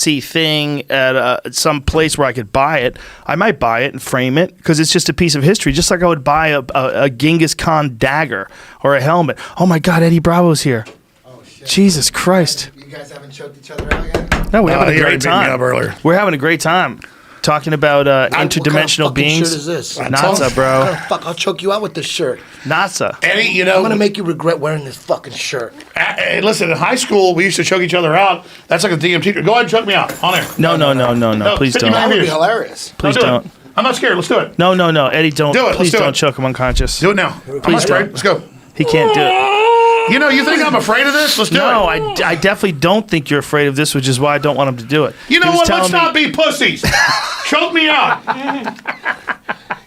see thing at some place where I could buy it, I might buy it and frame it because it's just a piece of history, just like I would buy a Genghis Khan dagger or a helmet. Oh my God, Eddie Bravo's here. Oh, shit. Jesus Christ. You guys haven't choked each other out yet? No, we're having a great time. Earlier. We're having a great time talking about interdimensional what kind of beings. shirt is this? NASA, bro. What the fuck? I'll choke you out with this shirt. NASA. Eddie, you I'm know, gonna make you regret wearing this fucking shirt. hey, listen, in high school, we used to choke each other out. That's like a DMT. Go ahead and choke me out. On air. No. Please 59 don't. That would be years. hilarious. Please Do it. don't. I'm not scared. Let's do it. No. Eddie, don't. Do it. Let's Please do don't it. choke him unconscious. Do it now. I'm not Please afraid. don't. Let's go. He can't do it. You know, you think I'm afraid of this? Let's do No, it. I definitely don't think you're afraid of this, which is why I don't want him to do it. You know He was what? Let's telling not be pussies. Choke me out.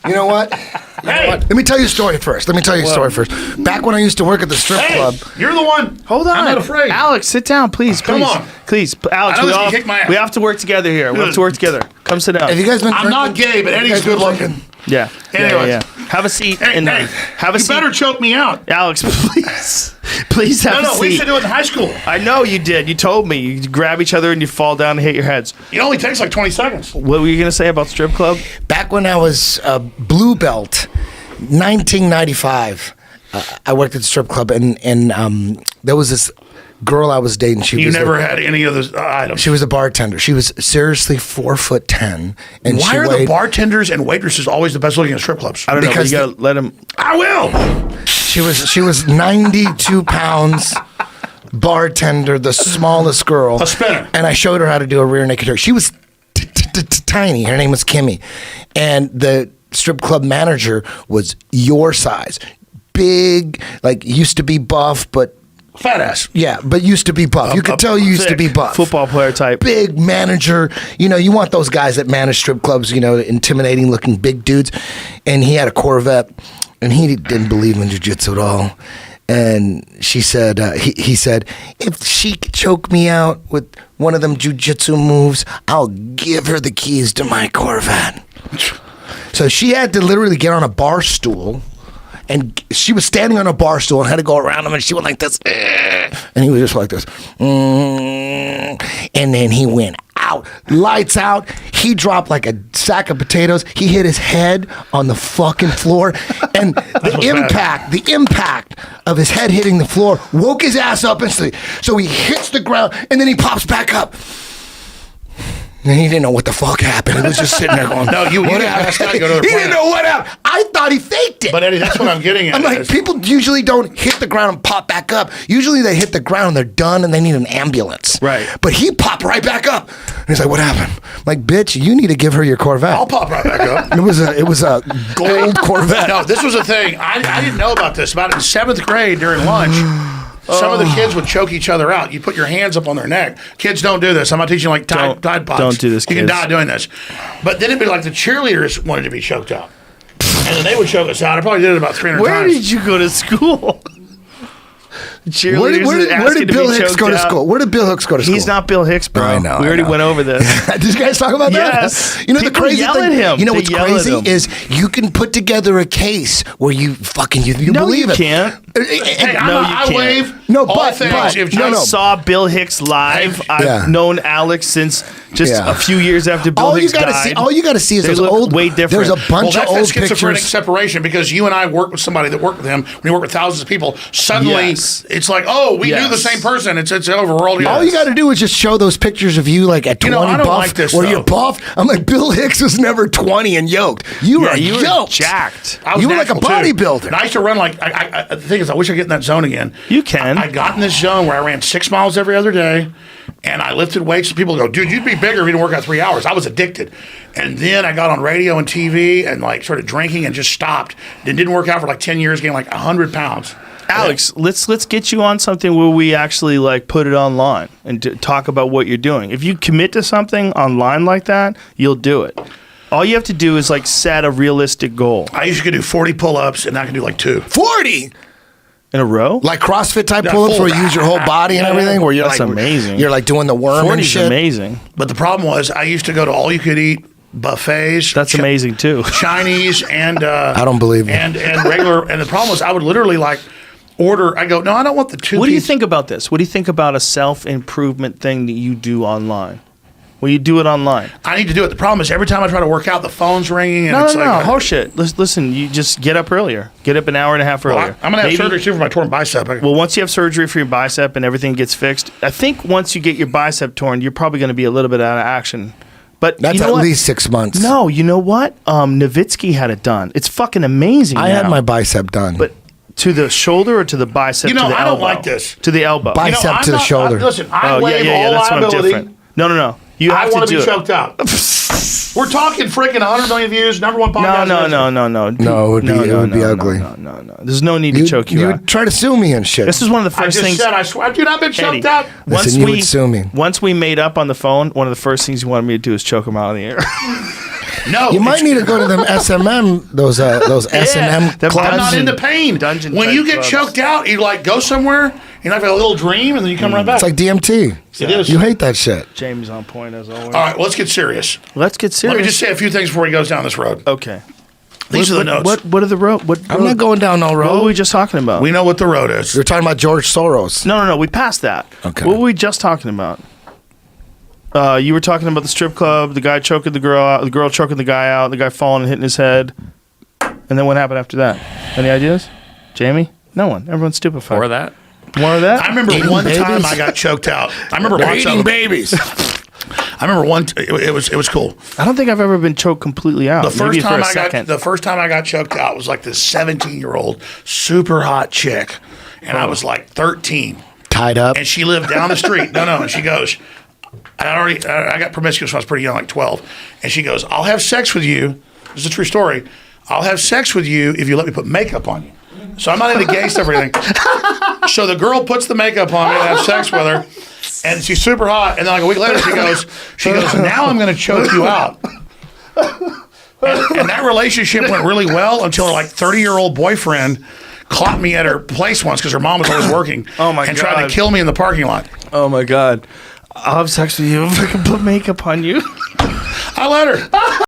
You know what? Hey. Let me tell you a story first. Back when I used to work at the strip Hey, club. you're the one. Hold on. I'm not afraid. Alex, sit down, please. Come please. on. Please. Alex, I know we this can all, kick my ass. we have to work together here. We have to work together. Come sit down. Have you guys been I'm not drinking? gay, but You Eddie's guys been good drinking? looking. Yeah. Anyways. Yeah. Have a seat. Hey, and hey, have a you seat. better choke me out. Alex, please. Please have a No, seat. we used to do it in high school. I know you did. You told me. You grab each other and you fall down and hit your heads. It only takes like 20 seconds. What were you going to say about strip club? Back when I was blue belt, 1995, I worked at the strip club, and there was this girl I was dating. You never had any of those items. She was a bartender. She was seriously 4'10", and Why she are the weighed, bartenders and waitresses always the best looking at strip clubs? I don't know. But Because you got to let him. I will. She was 92 pounds. Bartender, the smallest girl. A spinner. And I showed her how to do a rear naked choke. She was tiny. Her name was Kimmy, and the strip club manager was your size, big, like used to be buff, but. Fat ass. Yeah, but used to be buff. You could tell you used to be buff. Football player type. Big manager. You know, you want those guys that manage strip clubs, you know, intimidating looking big dudes. And he had a Corvette, and he didn't believe in jiu-jitsu at all. And she said, he said, if she could choke me out with one of them jiu-jitsu moves, I'll give her the keys to my Corvette. So she had to literally get on a bar stool. And she was standing on a bar stool and had to go around him, and she went like this. And he was just like this. And then he went out. Lights out. He dropped like a sack of potatoes. He hit his head on the fucking floor. And the impact of his head hitting the floor woke his ass up instantly. So he hits the ground, and then he pops back up. And he didn't know what the fuck happened. He was just sitting there going, No, you what didn't happened? pass out, you go to the He planet. didn't know what happened. I thought he faked it. But Eddie, that's what I'm getting at. I'm like, people usually don't hit the ground and pop back up. Usually they hit the ground and they're done and they need an ambulance. Right. But he popped right back up. And he's like, what happened? I'm like, bitch, you need to give her your Corvette. I'll pop right back up. It was a gold Corvette. No, this was a thing. I didn't know about this. About in 7th grade during lunch, some of the kids would choke each other out. You put your hands up on their neck. Kids don't do this. I'm not teaching like Tide Pods. Don't do this, You can kids. die doing this. But then it'd be like the cheerleaders wanted to be choked out. And then they would choke us out. I probably did it about 300 Where times. did you go to school? Cheerleaders Where did Bill Hicks go to out. school? Where did Bill Hicks go to school? He's not Bill Hicks, bro. I know, We I already know. went over this. Did you guys talk about that? Yes. You know the People crazy yell thing. at him. You know They what's yell at crazy him. is you can put together a case where you No, believe you it. can't. Hey, No, you I can't. wave. No, all but- things. but- If no, I no. saw Bill Hicks live. Yeah. I've known Alex since just Yeah. a few years after Bill All you Hicks gotta died. see, all you got to see is They those look old. way different. There's a Well, bunch of that's old that schizophrenic pictures. separation because you and I worked with somebody that worked with him. When you work with thousands of people, suddenly Yes. it's like, oh, we knew the Yes. same person. It's over. We're all All you got to do is just show those pictures of you like at 20 I don't buff, like this, where though. you're buff. I'm like, Bill Hicks was never 20 and yoked. You were you were yoked. jacked. I was You were like a natural, too. bodybuilder. And I used to run like the thing is, I wish I could get in that zone again. You can. I got in this zone where I ran 6 miles every other day, and I lifted weights. And people go, "Dude, you'd be bigger if you didn't work out 3 hours." I was addicted, and then I got on radio and TV and like started drinking and just stopped. Then didn't work out for like 10 years, gained like 100 pounds. Alex, let's get you on something where we actually like put it online and talk about what you're doing. If you commit to something online like that, you'll do it. All you have to do is like set a realistic goal. I used to do 40 pull-ups, and now I can do like 2. 40. In a row? Like CrossFit type Yeah, pull-ups full- where you use your whole body and Yeah. everything. Where you're That's like amazing. You're like doing the worm 40 and is shit. amazing. But the problem was I used to go to all-you-could-eat buffets. That's amazing too. Chinese and I don't believe you. and regular. And the problem was I would literally like order. I go, no, I don't want the 2. What do you think about this? What do you think about a self-improvement thing that you do online? Will you do it online? I need to do it. The problem is every time I try to work out, the phone's ringing. And No, it's no, like, no. Horseshit. Listen, you just get up earlier. Get up an hour and a half Well, earlier. I'm going to have Maybe- surgery too for my torn bicep. Well, once you have surgery for your bicep and everything gets fixed, I think once you get your bicep torn, you're probably going to be a little bit out of action. But That's you know at what? least 6 months. No, you know what? Nowitzki had it done. It's fucking amazing. I had now. my bicep done. But to the shoulder or to the bicep? You know, to the I don't elbow? like this. To the elbow. Bicep I'm to the not- shoulder. Listen, I Oh yeah, waive yeah, yeah. all That's what I'm liability. different. No. You I have to want do to be it. choked out. We're talking freaking 100 million views, number one podcast. No. No, it would be ugly. No. There's no need to choke you you out. would try to sue me and shit. This is one of the I first just things. said, I swear, dude, I've been choked Eddie, out. Listen, you would sue me. Once we made up on the phone, one of the first things you wanted me to do is choke him out of the air. No, You might need to go to them SMM, those S&M them clubs. I'm not Dungeon- into pain. dungeon when type you get clubs. choked out, you like go somewhere, you have a little dream, and then you come right back. It's like DMT. It is. You hate that shit. James on point as always. All right, well, let's get serious. Let's get serious. Let me just say a few things before he goes down this road. Okay. These are the notes. What are the road? I'm not going down no What were road. we just talking about? We know what the road is. You're talking about George Soros. No. We passed that. Okay. What were we just talking about? You were talking about the strip club, the guy choking the girl out, the girl choking the guy out, the guy falling and hitting his head. And then what happened after that? Any ideas? Jamie? No one. Everyone's stupefied. Or that. More of that? I remember Eating one time babies? I got choked out. I remember They're lots of eating them. babies. I remember one. It was cool. I don't think I've ever been choked completely out. The first Maybe for time a I second. got the first time I got choked out was like this 17-year-old super hot chick, and I was like 13, Tied up. and she lived down the street. No, and she goes, I got promiscuous when I was pretty young, like 12, and she goes, I'll have sex with you. This is a true story. I'll have sex with you if you let me put makeup on you. So I'm not into gay stuff or anything. So the girl puts the makeup on me and I have sex with her, and she's super hot. And then like a week later, she goes, now I'm going to choke you out. And that relationship went really well until her like 30-year-old boyfriend caught me at her place once because her mom was always working. Oh, my and tried God. to kill me in the parking lot. Oh my God. I'll have sex with you if I can put makeup on you. I let her.